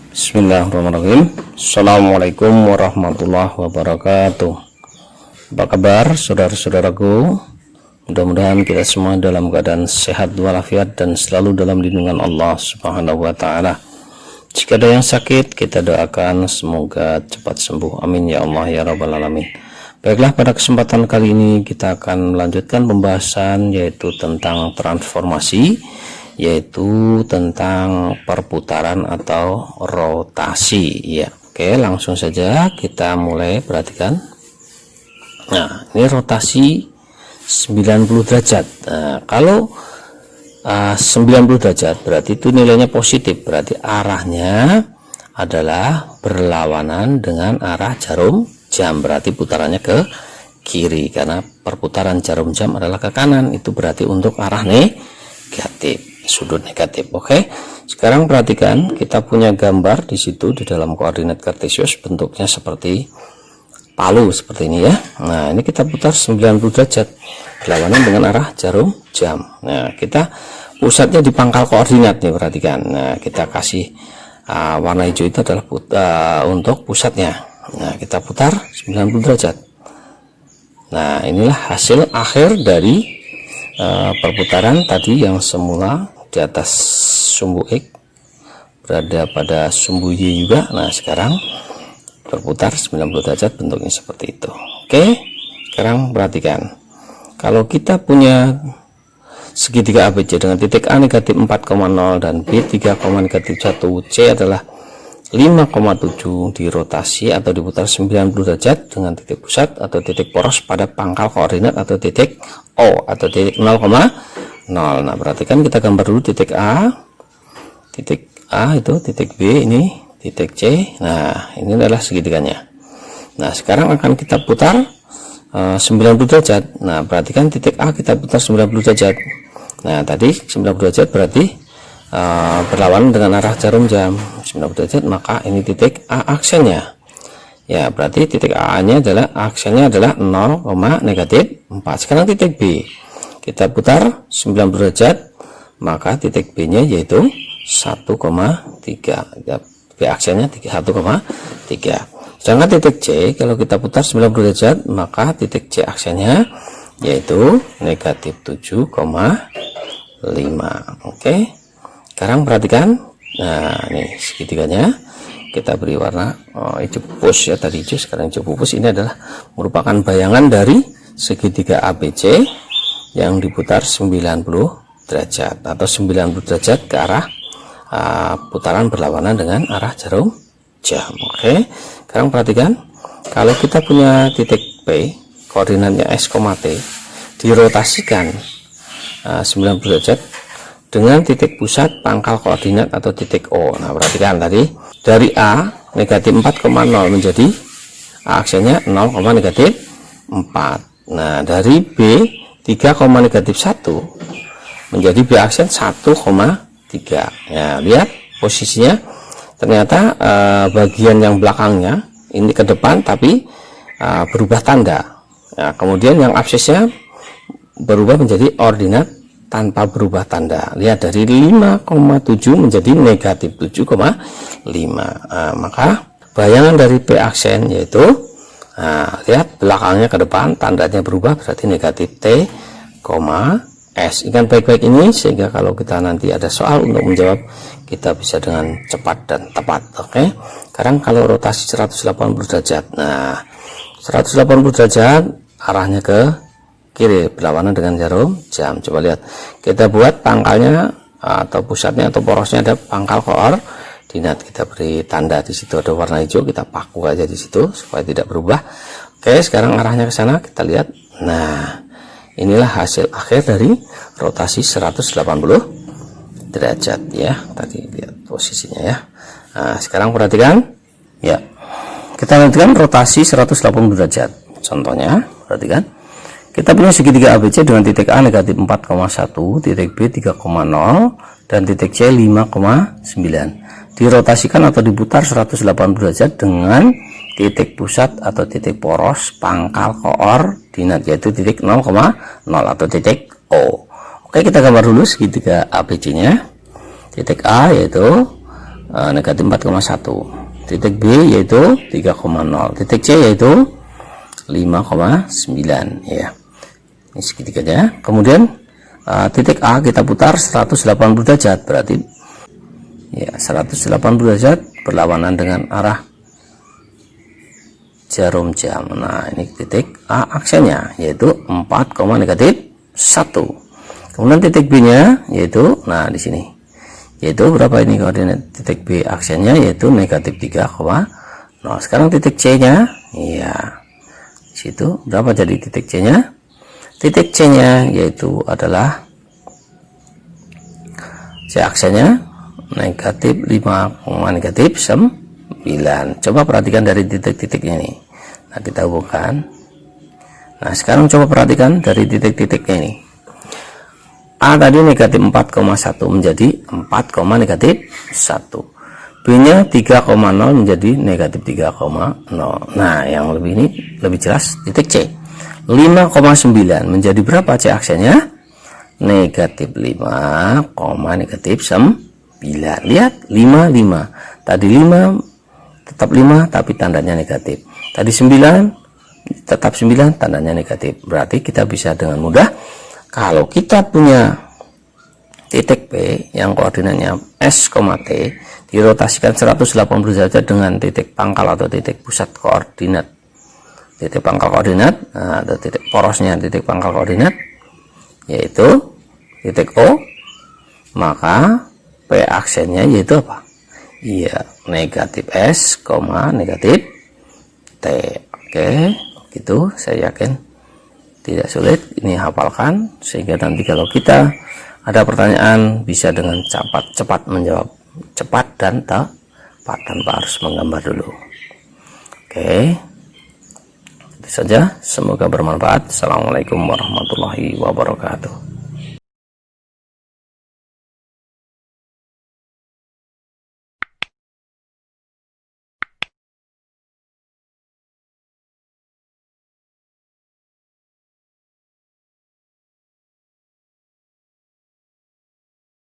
Bismillahirrahmanirrahim. Assalamualaikum warahmatullahi wabarakatuh. Apa kabar saudara-saudaraku? Mudah-mudahan kita semua dalam keadaan sehat walafiat dan selalu dalam lindungan Allah Subhanahu wa taala. Jika ada yang sakit, kita doakan semoga cepat sembuh. Amin ya Allah ya rabbal alamin. Baiklah, pada kesempatan kali ini kita akan melanjutkan pembahasan yaitu tentang transformasi, yaitu tentang perputaran atau rotasi ya. Oke, langsung saja kita mulai perhatikan. Nah, ini rotasi 90 derajat. Nah, kalau 90 derajat berarti itu nilainya positif, berarti arahnya adalah berlawanan dengan arah jarum jam, berarti putarannya ke kiri karena perputaran jarum jam adalah ke kanan, itu berarti untuk arah negatif, sudut negatif. Oke, sekarang perhatikan, kita punya gambar di situ di dalam koordinat kartesius, bentuknya seperti palu seperti ini ya. Nah, ini kita putar 90 derajat berlawanan dengan arah jarum jam. Nah, kita pusatnya di pangkal koordinat nih, perhatikan. Nah, kita kasih warna hijau itu adalah untuk pusatnya. Nah, kita putar 90 derajat. Nah, inilah hasil akhir dari perputaran tadi yang semula di atas sumbu X berada pada sumbu Y juga. Nah, sekarang berputar 90 derajat, bentuknya seperti itu. Oke, sekarang perhatikan, kalau kita punya segitiga ABC dengan titik A negatif 4,0 dan B 3, negatif 1, C adalah 5,7, dirotasi atau diputar 90 derajat dengan titik pusat atau titik poros pada pangkal koordinat atau titik O atau titik 0,0. Nah, perhatikan, kita gambar dulu titik A itu, titik B ini, titik C. Nah, ini adalah segitiganya. Nah, sekarang akan kita putar 90 derajat. Nah, perhatikan titik A kita putar 90 derajat. Nah, tadi 90 derajat berarti berlawanan dengan arah jarum jam 90 derajat, maka ini titik A aksennya ya, berarti titik A nya adalah aksennya adalah 0, negatif 4. Sekarang titik B kita putar 90 derajat, maka titik B nya yaitu 1,3 ya, B aksennya 1,3. Sedangkan titik C kalau kita putar 90 derajat, maka titik C aksennya yaitu negatif 7,5. Oke, sekarang perhatikan, nah ini segitiganya kita beri warna hijau pupus ya, tadi hijau sekarang hijau pupus. Ini adalah merupakan bayangan dari segitiga ABC yang diputar 90 derajat atau 90 derajat ke arah putaran berlawanan dengan arah jarum jam. Oke, sekarang perhatikan, kalau kita punya titik P koordinatnya S, T, dirotasikan 90 derajat dengan titik pusat pangkal koordinat atau titik O. Nah, perhatikan tadi dari A negatif 4,0 menjadi A aksennya 0, negatif 4. Nah, dari B 3, negatif 1 menjadi B aksen 1,3. Ya, lihat posisinya, ternyata bagian yang belakangnya ini ke depan tapi berubah tanda. Nah, kemudian yang absisnya berubah menjadi ordinat tanpa berubah tanda. Lihat, dari 5,7 menjadi negatif 7,5. Maka bayangan dari P aksen yaitu, lihat belakangnya ke depan tandanya berubah, berarti negatif T, S. Ingat baik-baik ini sehingga kalau kita nanti ada soal untuk menjawab, kita bisa dengan cepat dan tepat. Oke, sekarang kalau rotasi 180 derajat, nah 180 derajat arahnya ke kiri berlawanan dengan jarum jam. Coba lihat, kita buat pangkalnya atau pusatnya atau porosnya ada pangkal koordinat, kita beri tanda di situ ada warna hijau, kita paku aja di situ supaya tidak berubah. Oke, sekarang arahnya ke sana, kita lihat. Nah, inilah hasil akhir dari rotasi 180 derajat ya. Tadi lihat posisinya ya. Nah, sekarang perhatikan ya, kita perhatikan rotasi 180 derajat. Contohnya, perhatikan, kita punya segitiga ABC dengan titik A negatif 4,1, titik B 3,0 dan titik C 5,9. Dirotasikan atau diputar 180 derajat dengan titik pusat atau titik poros pangkal koordinat yaitu titik 0,0 atau titik O. Oke, kita gambar dulu segitiga ABC nya. Titik A yaitu negatif 4,1. Titik B yaitu 3,0. Titik C yaitu 5,9 ya. Ini segitiganya. Kemudian titik A kita putar 180 derajat, berarti ya 180 derajat berlawanan dengan arah jarum jam. Nah, ini titik A aksennya yaitu 4, negatif 1. Kemudian titik B nya yaitu, nah di sini yaitu berapa ini koordinat titik B aksennya yaitu negatif 3,0. Sekarang titik C nya ya situ berapa, jadi titik C nya, titik C nya yaitu adalah C aksennya negatif 5, negatif 9. Coba perhatikan dari titik-titiknya ini. Nah, kita hubungkan. Nah, sekarang coba perhatikan dari titik-titiknya ini. A tadi negatif 4,1 menjadi 4, negatif 1. B nya 3,0 menjadi negatif 3,0. Nah, yang lebih jelas titik C 5,9 menjadi berapa C aksennya? Negatif 5, negatif 9. Lihat 5. Tadi 5 tetap 5 tapi tandanya negatif. Tadi 9 tetap 9 tandanya negatif. Berarti kita bisa dengan mudah, kalau kita punya titik P yang koordinatnya S, T dirotasikan 180 derajat dengan titik pangkal atau titik pusat koordinat, titik pangkal koordinat atau titik porosnya titik pangkal koordinat yaitu titik O, maka P aksennya yaitu apa? Iya, negatif S, negatif T. Oke, gitu. Saya yakin tidak sulit. Ini hafalkan sehingga nanti kalau kita ada pertanyaan bisa dengan cepat menjawab, cepat dan tepat tanpa harus menggambar dulu. Oke, itu saja. Semoga bermanfaat. Assalamualaikum warahmatullahi wabarakatuh.